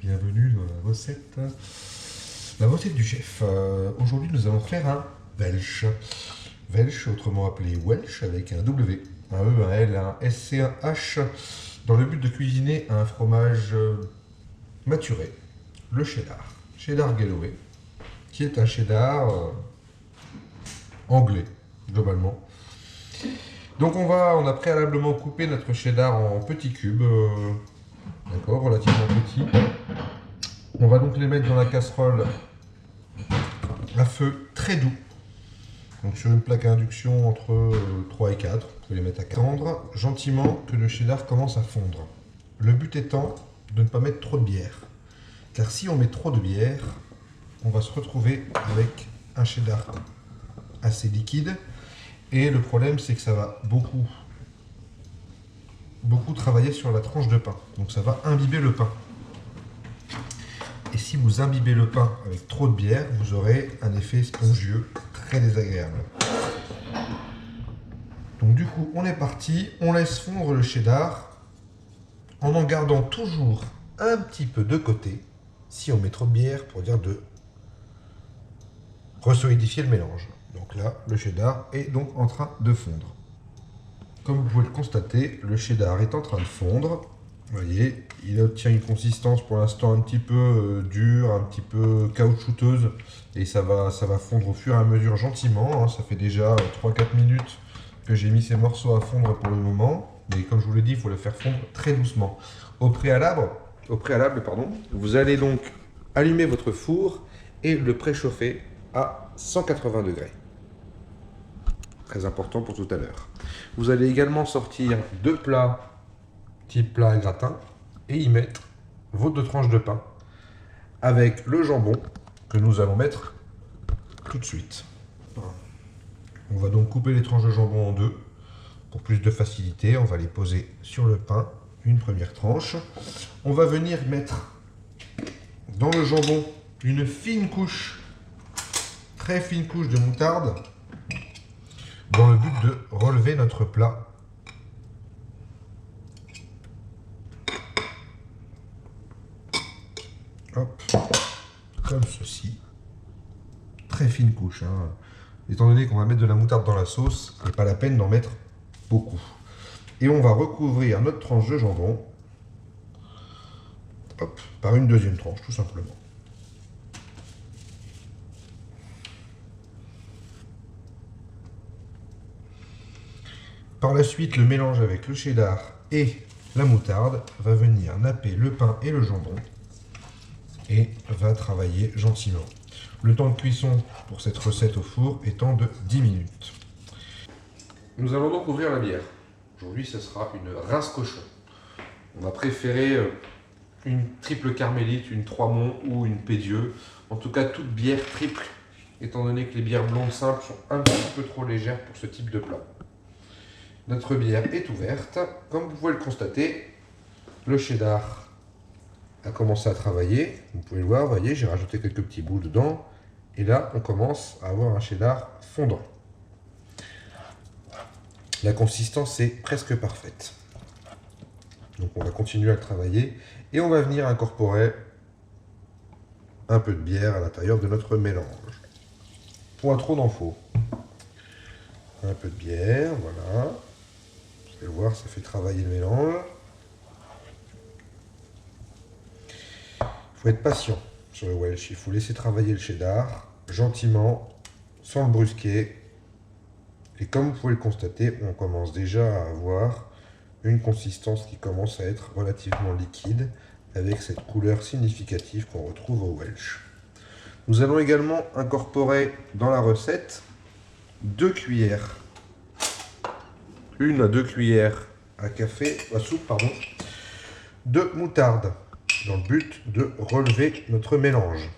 Bienvenue dans la recette du chef. Aujourd'hui, nous allons faire un Welsh. Welsh, autrement appelé Welsh, avec un W, un E, un L, un S et un H, dans le but de cuisiner un fromage maturé, le cheddar. Cheddar Galloway, qui est un cheddar anglais, globalement. Donc on a préalablement coupé notre cheddar en petits cubes, d'accord, relativement petits. On va donc les mettre dans la casserole à feu très doux. Donc sur une plaque à induction entre 3 et 4, vous pouvez les mettre à 4. Attendre gentiment que le cheddar commence à fondre. Le but étant de ne pas mettre trop de bière. Car si on met trop de bière, on va se retrouver avec un cheddar assez liquide. Et le problème, c'est que ça va beaucoup travailler sur la tranche de pain. Donc ça va imbiber le pain. Et si vous imbibez le pain avec trop de bière, vous aurez un effet spongieux très désagréable. Donc du coup, on est parti. On laisse fondre le cheddar en gardant toujours un petit peu de côté, si on met trop de bière, pour dire de resolidifier le mélange. Donc là, le cheddar est donc en train de fondre. Comme vous pouvez le constater, le cheddar est en train de fondre. Vous voyez, il obtient une consistance pour l'instant un petit peu dure, un petit peu caoutchouteuse. Et ça va fondre au fur et à mesure gentiment. Ça fait déjà 3-4 minutes que j'ai mis ces morceaux à fondre pour le moment. Mais comme je vous l'ai dit, il faut les faire fondre très doucement. Au préalable, vous allez donc allumer votre four et le préchauffer à 180 degrés. Très important pour tout à l'heure. Vous allez également sortir 2 plats type plat à gratin et y mettre vos 2 tranches de pain avec le jambon que nous allons mettre tout de suite. On va donc couper les tranches de jambon en 2 pour plus de facilité. On va les poser sur le pain, une première tranche. On va venir mettre dans le jambon une fine couche, très fine couche de moutarde dans le but de relever notre plat. Hop, comme ceci. Très fine couche. Étant donné qu'on va mettre de la moutarde dans la sauce, il n'est pas la peine d'en mettre beaucoup. Et on va recouvrir notre tranche de jambon par une deuxième tranche, tout simplement. Par la suite, le mélange avec le cheddar et la moutarde va venir napper le pain et le jambon et va travailler gentiment. Le temps de cuisson pour cette recette au four étant de 10 minutes. Nous allons donc ouvrir la bière. Aujourd'hui, ce sera une rince cochon. On va préférer une triple carmélite, une Trois-Monts ou une Pédieu. En tout cas, toute bière triple, étant donné que les bières blondes simples sont un petit peu trop légères pour ce type de plat. Notre bière est ouverte. Comme vous pouvez le constater, le cheddar a commencé à travailler. Vous pouvez le voir, vous voyez, j'ai rajouté quelques petits bouts dedans. Et là, on commence à avoir un cheddar fondant. La consistance est presque parfaite. Donc on va continuer à le travailler. Et on va venir incorporer un peu de bière à l'intérieur de notre mélange. Point trop d'en faut. Un peu de bière, voilà. Vous allez voir, ça fait travailler le mélange. Il faut être patient sur le Welsh. Il faut laisser travailler le cheddar gentiment, sans le brusquer. Et comme vous pouvez le constater, on commence déjà à avoir une consistance qui commence à être relativement liquide, avec cette couleur significative qu'on retrouve au Welsh. Nous allons également incorporer dans la recette 2 cuillères. 1 à 2 cuillères à soupe, de moutarde, dans le but de relever notre mélange.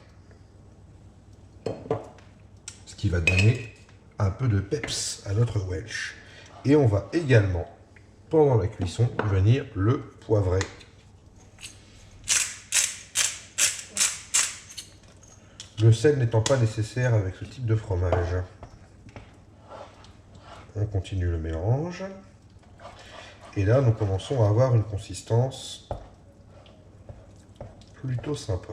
Ce qui va donner un peu de peps à notre Welsh. Et on va également, pendant la cuisson, venir le poivrer. Le sel n'étant pas nécessaire avec ce type de fromage. On continue le mélange. Et là, nous commençons à avoir une consistance plutôt sympa.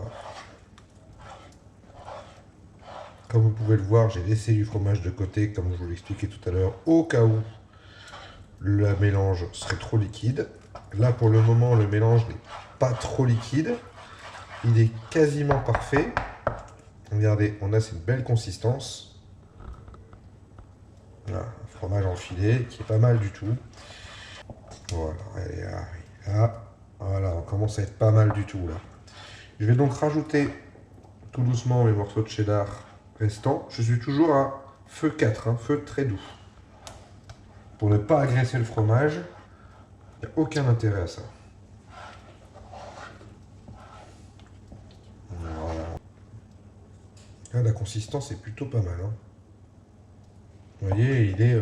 Comme vous pouvez le voir, j'ai laissé du fromage de côté, comme je vous l'expliquais tout à l'heure, au cas où le mélange serait trop liquide. Là, pour le moment, le mélange n'est pas trop liquide. Il est quasiment parfait. Regardez, on a cette belle consistance. Voilà, un fromage enfilé qui est pas mal du tout. Voilà, allez, là, voilà, on commence à être pas mal du tout là. Je vais donc rajouter tout doucement mes morceaux de cheddar restants. Je suis toujours à feu 4, feu très doux. Pour ne pas agresser le fromage, il n'y a aucun intérêt à ça. Voilà. Là, la consistance est plutôt pas mal. Vous voyez, il est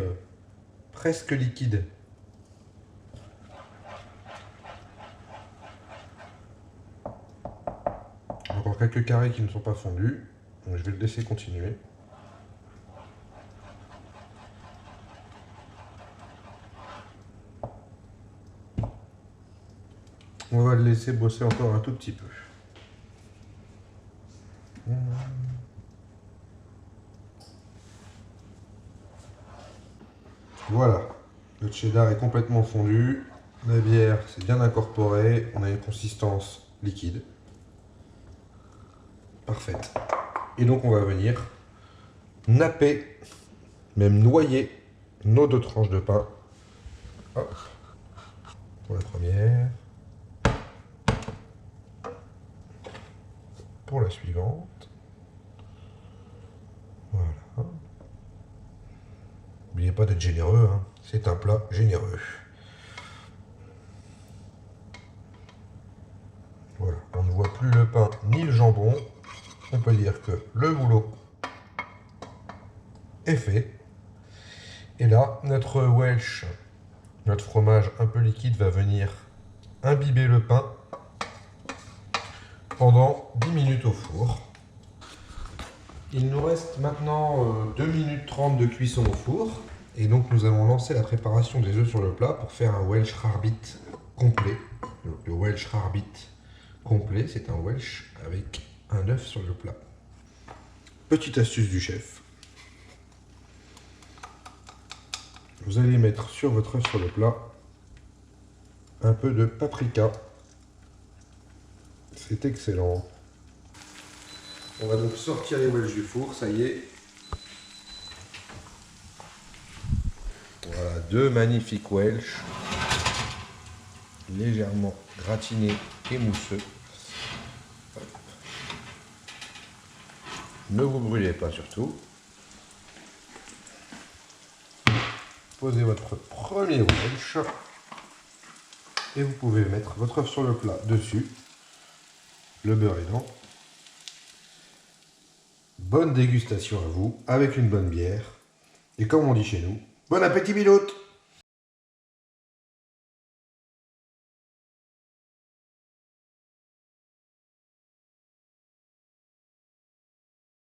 presque liquide. Encore quelques carrés qui ne sont pas fondus. Donc je vais le laisser continuer. On va le laisser bosser encore un tout petit peu. Voilà, le cheddar est complètement fondu, la bière s'est bien incorporée, on a une consistance liquide. Parfaite. Et donc on va venir napper, même noyer nos 2 tranches de pain. Hop. Pour la première. Pour la suivante. Voilà. N'oubliez pas d'être généreux, c'est un plat généreux. Voilà, on ne voit plus le pain ni le jambon. On peut dire que le boulot est fait. Et là, notre Welsh, notre fromage un peu liquide, va venir imbiber le pain pendant 10 minutes au four. Il nous reste maintenant 2 minutes 30 de cuisson au four. Et donc nous allons lancer la préparation des œufs sur le plat pour faire un Welsh Rarebit complet. Donc le Welsh Rarebit complet, c'est un Welsh avec un œuf sur le plat. Petite astuce du chef. Vous allez mettre sur votre œuf sur le plat un peu de paprika. C'est excellent. On va donc sortir les Welsh du four, ça y est. Voilà, 2 magnifiques Welsh, légèrement gratinés et mousseux. Hop. Ne vous brûlez pas surtout. Posez votre premier Welsh et vous pouvez mettre votre œuf sur le plat dessus. Le beurre aidant. Bonne dégustation à vous, avec une bonne bière. Et comme on dit chez nous, bon appétit Biloute!